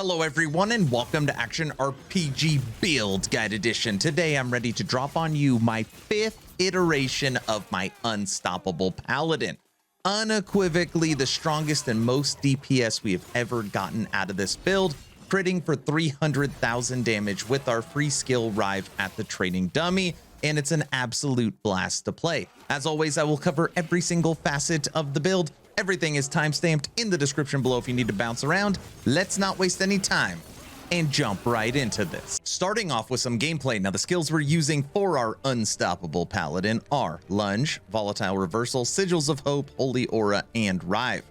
Hello everyone and welcome to Action RPG Build Guide Edition. Today I'm ready to drop on you my 5th iteration of my Unstoppable Paladin. Unequivocally the strongest and most DPS we have ever gotten out of this build, critting for 300,000 damage with our free skill Rive at the training dummy, and it's an absolute blast to play. As always, I will cover every single facet of the build. Everything is timestamped in the description below if you need to bounce around. Let's not waste any time and jump right into this. Starting off with some gameplay. Now, the skills we're using for our Unstoppable Paladin are Lunge, Volatile Reversal, Sigils of Hope, Holy Aura, and Rive.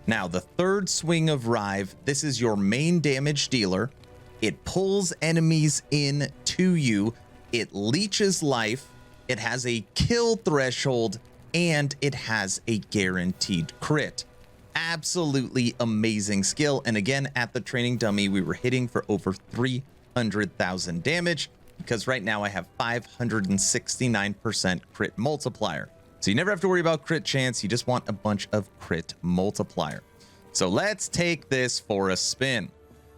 Now, the third swing of Rive, this is your main damage dealer. It pulls enemies in to you. It leeches life. It has a kill threshold, and it has a guaranteed crit. Absolutely amazing skill. And again, at the training dummy, we were hitting for over 300,000 damage because right now I have 569% crit multiplier. So you never have to worry about crit chance. You just want a bunch of crit multiplier. So let's take this for a spin.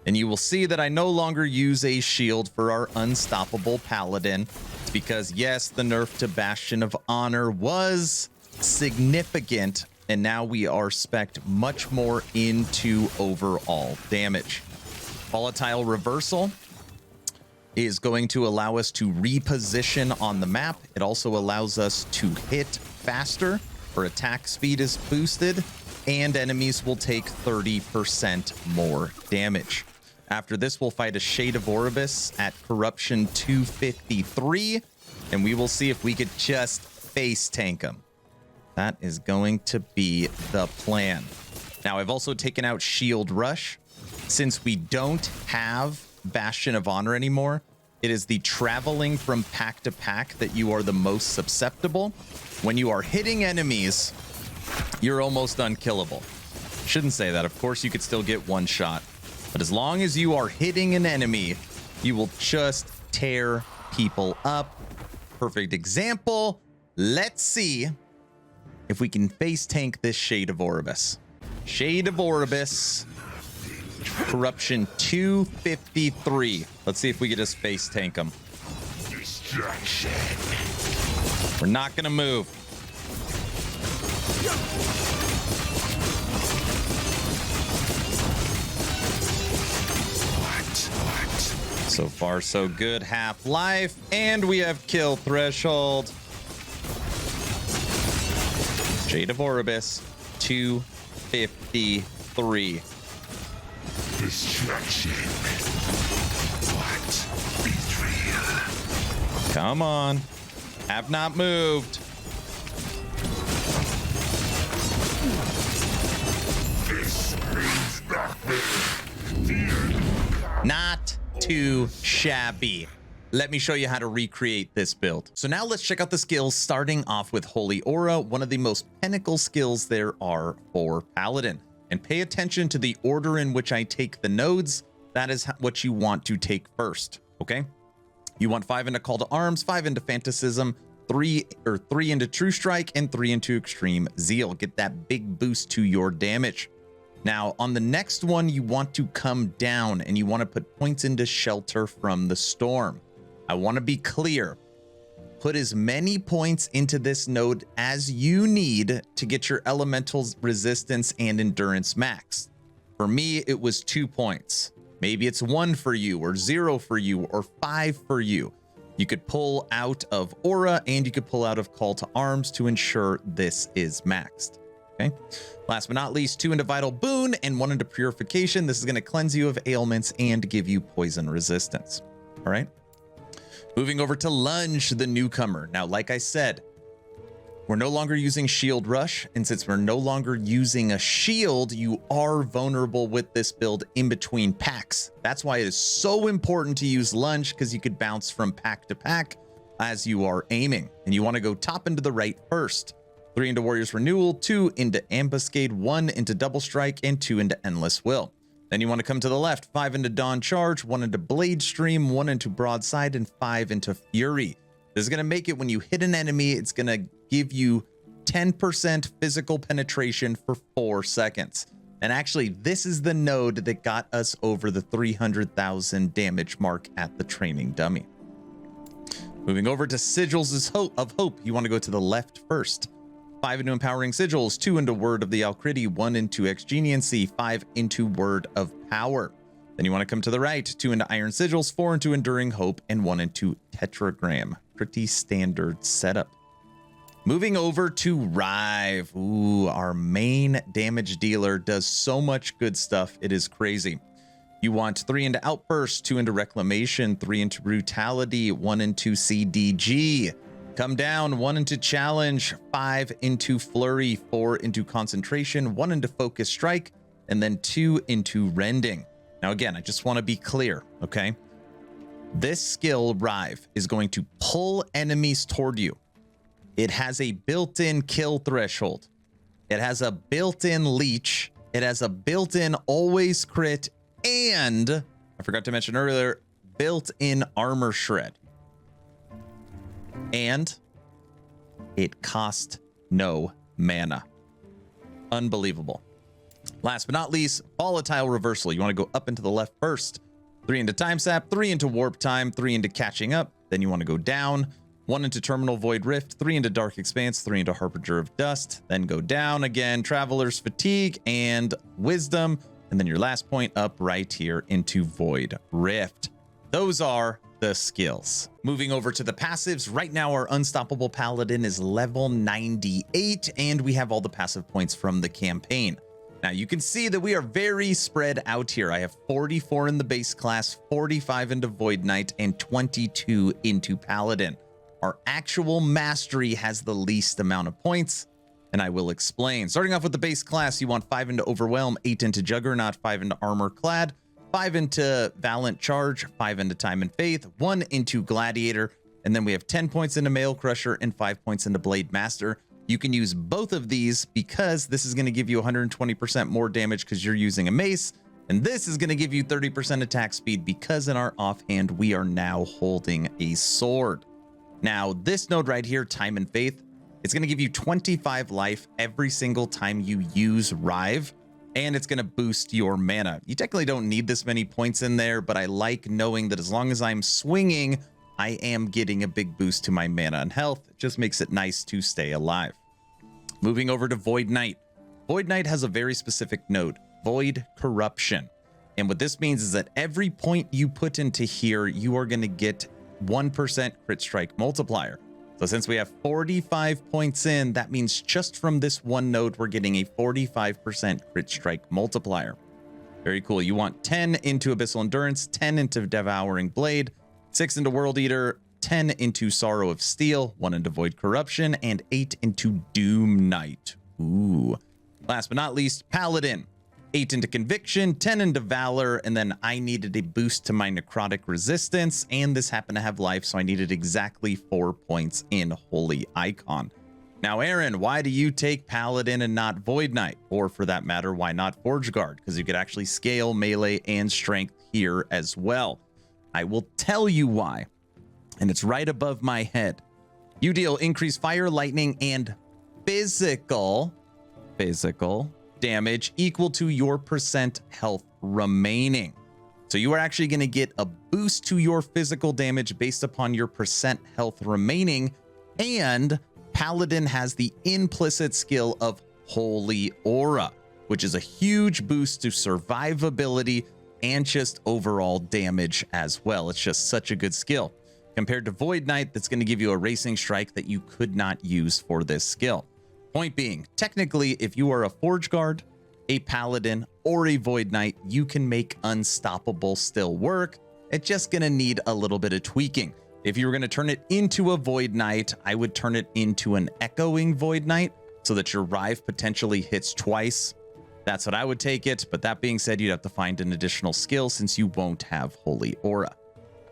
And you will see that I no longer use a shield for our Unstoppable Paladin. It's because, yes, the nerf to Bastion of Honor was significant, and now we are spec'd much more into overall damage. Volatile Reversal is going to allow us to reposition on the map. It also allows us to hit faster. Our attack speed is boosted, and enemies will take 30% more damage. After this, we'll fight a Shade of Oribus at Corruption 253, and we will see if we could just face tank him. That is going to be the plan. Now, I've also taken out Shield Rush. Since we don't have Bastion of Honor anymore, it is the traveling from pack to pack that you are the most susceptible. When you are hitting enemies, you're almost unkillable. Shouldn't say that. Of course, you could still get one shot. But as long as you are hitting an enemy, you will just tear people up. Perfect example. Let's see if we can face tank this Shade of Oribus. Shade of Oribus, Corruption 253. Let's see if we can just face tank him. Distraction. We're not gonna move. So far, so good. Half-life, and we have kill threshold. Shade of Oribus, 253. Distraction. What? Betrayal. Come on. Have not moved. This means nothing. Not too shabby. Let me show you how to recreate this build. So now let's check out the skills, starting off with Holy Aura, one of the most pinnacle skills there are for Paladin. And pay attention to the order in which I take the nodes. That is what you want to take first, okay? You want 5 into Call to Arms, 5 into Fanaticism, 3 into True Strike, and 3 into Extreme Zeal. Get that big boost to your damage. Now, on the next one, you want to come down and you want to put points into Shelter from the Storm. I want to be clear. Put as many points into this node as you need to get your elementals resistance and endurance max. For me, it was 2 points. Maybe it's 1 for you, or 0 for you, or 5 for you. You could pull out of Aura and you could pull out of Call to Arms to ensure this is maxed. Okay. Last but not least, 2 into Vital Boon and 1 into Purification. This is going to cleanse you of ailments and give you poison resistance. All right. Moving over to Lunge, the newcomer. Now, like I said, we're no longer using Shield Rush. And since we're no longer using a shield, you are vulnerable with this build in between packs. That's why it is so important to use Lunge, because you could bounce from pack to pack as you are aiming. And you want to go top and to the right first. 3 into Warrior's Renewal, 2 into Ambuscade, 1 into Double Strike, and 2 into Endless Will. Then you want to come to the left, 5 into Dawn Charge, 1 into Blade Stream, 1 into Broadside, and 5 into Fury. This is going to make it when you hit an enemy, it's going to give you 10% physical penetration for 4 seconds. And actually, this is the node that got us over the 300,000 damage mark at the training dummy. Moving over to Sigils of Hope, you want to go to the left first. 5 into Empowering Sigils, 2 into Word of the Alcrity, 1 into Expediency, 5 into Word of Power. Then you want to come to the right, 2 into Iron Sigils, 4 into Enduring Hope, and 1 into Tetragram. Pretty standard setup. Moving over to Rive. Ooh, our main damage dealer does so much good stuff. It is crazy. You want 3 into Outburst, 2 into Reclamation, 3 into Brutality, 1 into CDG. Come down, 1 into Challenge, 5 into Flurry, 4 into Concentration, 1 into Focus Strike, and then 2 into Rending. Now again, I just want to be clear, okay? This skill, Rive, is going to pull enemies toward you. It has a built-in kill threshold. It has a built-in leech. It has a built-in always crit, and I forgot to mention earlier, built-in armor shred. And it cost no mana. Unbelievable. Last but not least, Volatile Reversal. You want to go up into the left first. 3 into Time Sap, 3 into Warp Time, 3 into Catching Up. Then you want to go down. 1 into Terminal Void Rift, 3 into Dark Expanse, 3 into Harbinger of Dust. Then go down again, Traveler's Fatigue and Wisdom. And then your last point up right here into Void Rift. Those are the skills. Moving over to the passives, right now our Unstoppable Paladin is level 98, and we have all the passive points from the campaign. Now you can see that we are very spread out here. I have 44 in the base class, 45 into Void Knight, and 22 into Paladin. Our actual mastery has the least amount of points, and I will explain. Starting off with the base class, you want 5 into Overwhelm, 8 into Juggernaut, 5 into Armor Clad, 5 into Valiant Charge, 5 into Time and Faith, 1 into Gladiator, and then we have 10 points into Mail Crusher and 5 points into Blade Master. You can use both of these because this is going to give you 120% more damage because you're using a mace, and this is going to give you 30% attack speed because in our offhand we are now holding a sword. Now this node right here, Time and Faith, it's going to give you 25 life every single time you use Rive, and it's going to boost your mana. You technically don't need this many points in there, but I like knowing that as long as I'm swinging, I am getting a big boost to my mana and health. It just makes it nice to stay alive. Moving over to Void Knight. Void Knight has a very specific node, Void Corruption. And what this means is that every point you put into here, you are going to get 1% crit strike multiplier. So since we have 45 points in, that means just from this one node, we're getting a 45% crit strike multiplier. Very cool. You want 10 into Abyssal Endurance, 10 into Devouring Blade, 6 into World Eater, 10 into Sorrow of Steel, 1 into Void Corruption, and 8 into Doom Knight. Ooh. Last but not least, Paladin. 8 into Conviction, 10 into Valor, and then I needed a boost to my Necrotic Resistance, and this happened to have life, so I needed exactly 4 points in Holy Icon. Now, Aaron, why do you take Paladin and not Void Knight? Or for that matter, why not Forge Guard? Because you could actually scale melee and strength here as well. I will tell you why, and it's right above my head. You deal increased fire, lightning, and physical damage equal to your percent health remaining. So you are actually going to get a boost to your physical damage based upon your percent health remaining, and Paladin has the implicit skill of Holy Aura, which is a huge boost to survivability and just overall damage as well. It's just such a good skill compared to Void Knight that's going to give you a racing strike that you could not use for this skill. Point being, technically, if you are a Forge Guard, a Paladin, or a Void Knight, you can make Unstoppable still work. It's just going to need a little bit of tweaking. If you were going to turn it into a Void Knight, I would turn it into an Echoing Void Knight so that your Rive potentially hits twice. That's what I would take it. But that being said, you'd have to find an additional skill since you won't have Holy Aura.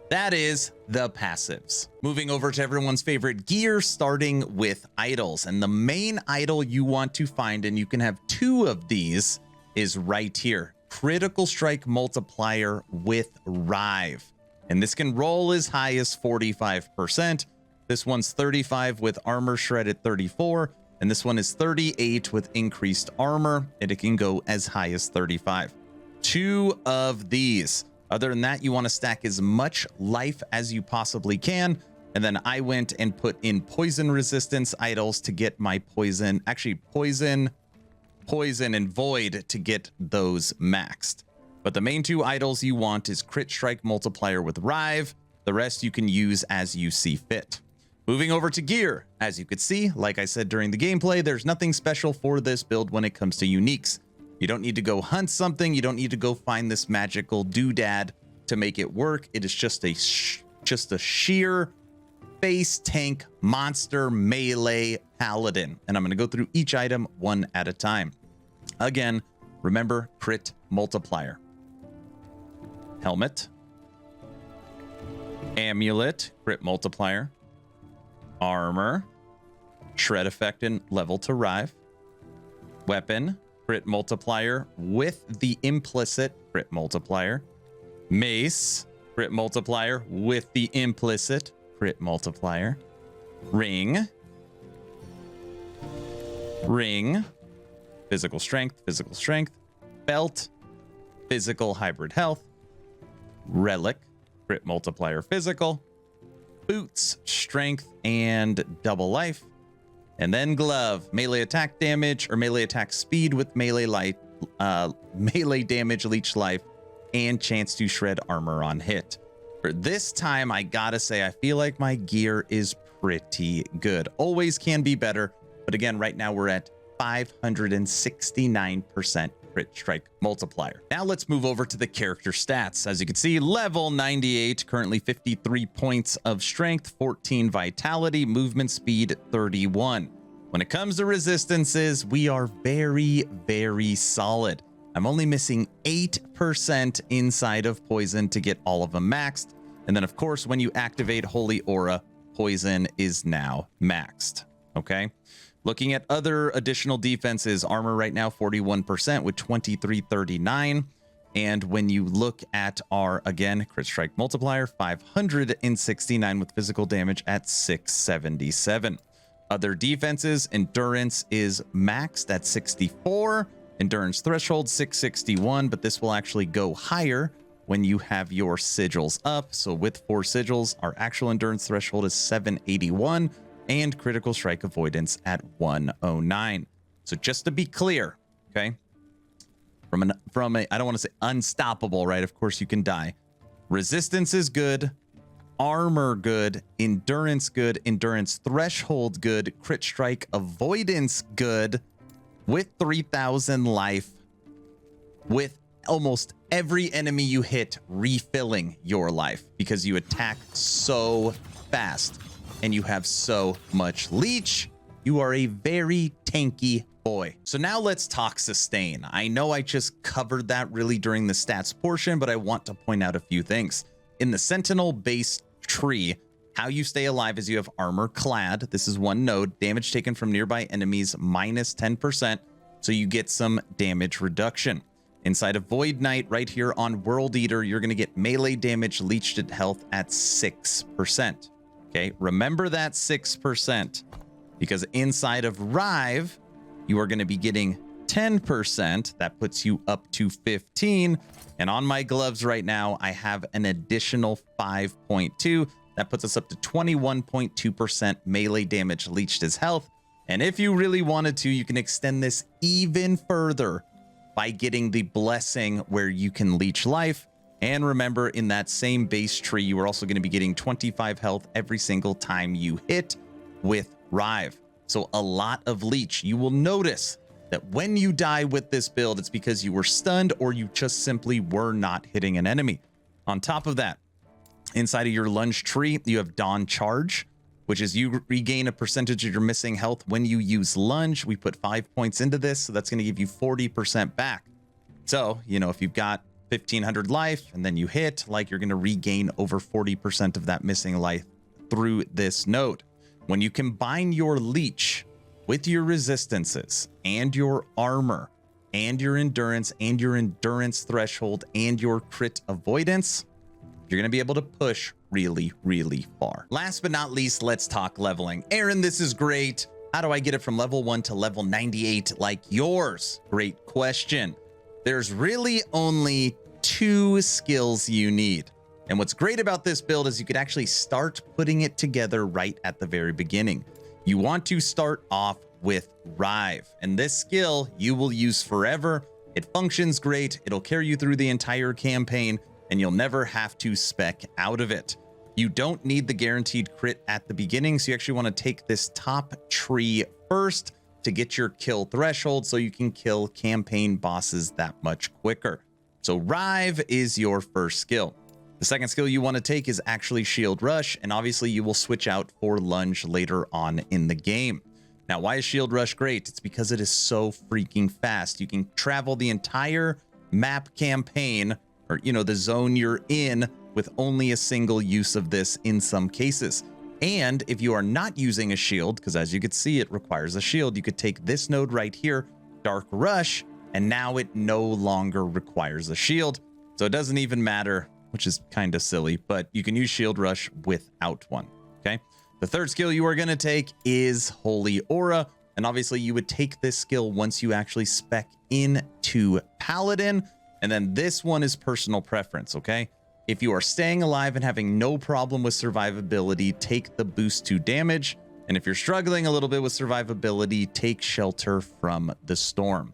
That is the passives. Moving over to everyone's favorite gear, starting with idols. And the main idol you want to find, and you can have 2 of these, is right here. Critical Strike Multiplier with Rive. And this can roll as high as 45%. This one's 35 with Armor Shred at 34. And this one is 38 with increased armor, and it can go as high as 35. 2 of these. Other than that, you want to stack as much life as you possibly can. And then I went and put in poison resistance idols to get my poison, actually poison, and void to get those maxed. But the main 2 idols you want is crit strike multiplier with Rive. The rest you can use as you see fit. Moving over to gear, as you could see, like I said during the gameplay, there's nothing special for this build when it comes to uniques. You don't need to go hunt something. You don't need to go find this magical doodad to make it work. It is just a sheer face tank monster melee paladin. And I'm going to go through each item one at a time. Again, remember crit multiplier. Helmet. Amulet, crit multiplier. Armor, shred effect and level to Rive. Weapon, crit multiplier with the implicit crit multiplier. Mace, crit multiplier with the implicit crit multiplier. Ring, physical strength, belt, physical hybrid health, relic, crit multiplier physical, boots, strength, and double life. And then glove, melee attack damage or melee attack speed with melee damage, leech life, and chance to shred armor on hit. For this time, I gotta say, I feel like my gear is pretty good. Always can be better, but again, right now we're at 569% crit strike multiplier. Now let's move over to the character stats. As you can see, level 98, currently 53 points of strength, 14 vitality, movement speed 31. When it comes to resistances, we are very, very solid. I'm only missing 8% inside of poison to get all of them maxed. And then of course, when you activate Holy Aura, poison is now maxed. Okay. Looking at other additional defenses, armor right now 41% with 2339. And when you look at our, again, crit strike multiplier, 569 with physical damage at 677. Other defenses, endurance is maxed at 64. Endurance threshold 661, but this will actually go higher when you have your sigils up. So with 4 sigils, our actual endurance threshold is 781. And critical strike avoidance at 109. So just to be clear, okay, from a I don't want to say unstoppable, right? Of course you can die. Resistance is good, armor good, endurance threshold good, crit strike avoidance good, with 3000 life, with almost every enemy you hit refilling your life because you attack so fast. And you have so much leech. You are a very tanky boy. So now let's talk sustain. I know I just covered that really during the stats portion, but I want to point out a few things. In the Sentinel base tree, how you stay alive is you have armor clad. This is 1 node. Damage taken from nearby enemies minus 10%. So you get some damage reduction. Inside of Void Knight right here on World Eater, you're going to get melee damage leeched at health at 6%. Okay, remember that 6%, because inside of Rive, you are going to be getting 10%. That puts you up to 15. And on my gloves right now, I have an additional 5.2. That puts us up to 21.2% melee damage leeched as health. And if you really wanted to, you can extend this even further by getting the blessing where you can leech life. And remember, in that same base tree, you are also going to be getting 25 health every single time you hit with Rive. So a lot of leech. You will notice that when you die with this build, it's because you were stunned or you just simply were not hitting an enemy. On top of that, inside of your Lunge tree, you have Dawn Charge, which is you regain a percentage of your missing health when you use Lunge. We put 5 points into this, so that's going to give you 40% back. So, you know, if you've got 1500 life and then you hit, like, you're going to regain over 40% of that missing life through this node. When you combine your leech with your resistances and your armor and your endurance threshold and your crit avoidance, you're going to be able to push really, really far. Last but not least, let's talk leveling. Aaron, this is great. How do I get it from level 1 to level 98 like yours? Great question. There's really only 2 skills you need. And what's great about this build is you could actually start putting it together right at the very beginning. You want to start off with Rive, and this skill you will use forever. It functions great. It'll carry you through the entire campaign, and you'll never have to spec out of it. You don't need the guaranteed crit at the beginning, so you actually want to take this top tree first to get your kill threshold so you can kill campaign bosses that much quicker. So Rive is your first skill. The second skill you want to take is actually Shield Rush, and obviously you will switch out for Lunge later on in the game. Now, why is Shield Rush great? It's because it is so freaking fast. You can travel the entire map campaign, or the zone you're in, with only a single use of this in some cases. And if you are not using a shield, because as you can see, it requires a shield, you could take this node right here, Dark Rush, and now it no longer requires a shield. So it doesn't even matter, which is kind of silly, but you can use Shield Rush without one, okay? The third skill you are going to take is Holy Aura, and obviously you would take this skill once you actually spec into Paladin, and then this one is personal preference, okay? If you are staying alive and having no problem with survivability, take the boost to damage, and if you're struggling a little bit with survivability, take Shelter from the Storm.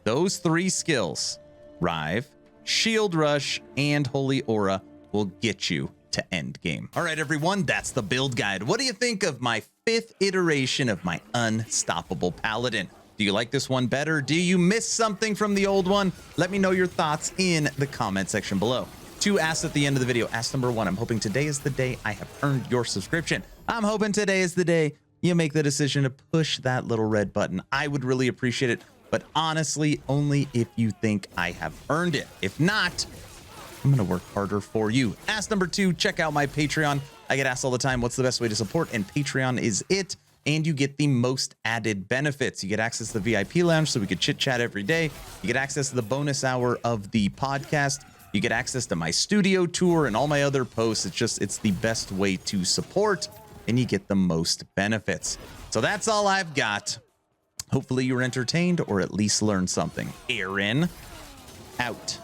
Those 3 skills, Rive, Shield Rush, and Holy Aura, will get you to Endgame. All right, everyone, that's the build guide. What do you think of my 5th iteration of my Unstoppable Paladin? Do you like this one better? Do you miss something from the old one? Let me know your thoughts in the comment section below. 2 asks at the end of the video. Ask number 1, I'm hoping today is the day I have earned your subscription. I'm hoping today is the day you make the decision to push that little red button. I would really appreciate it, but honestly, only if you think I have earned it. If not, I'm gonna work harder for you. Ask number 2, check out my Patreon. I get asked all the time, what's the best way to support? And Patreon is it. And you get the most added benefits. You get access to the VIP lounge so we could chit chat every day. You get access to the bonus hour of the podcast. You get access to my studio tour and all my other posts. It's the best way to support, and you get the most benefits. So that's all I've got. Hopefully you were entertained or at least learned something. Aaron, out.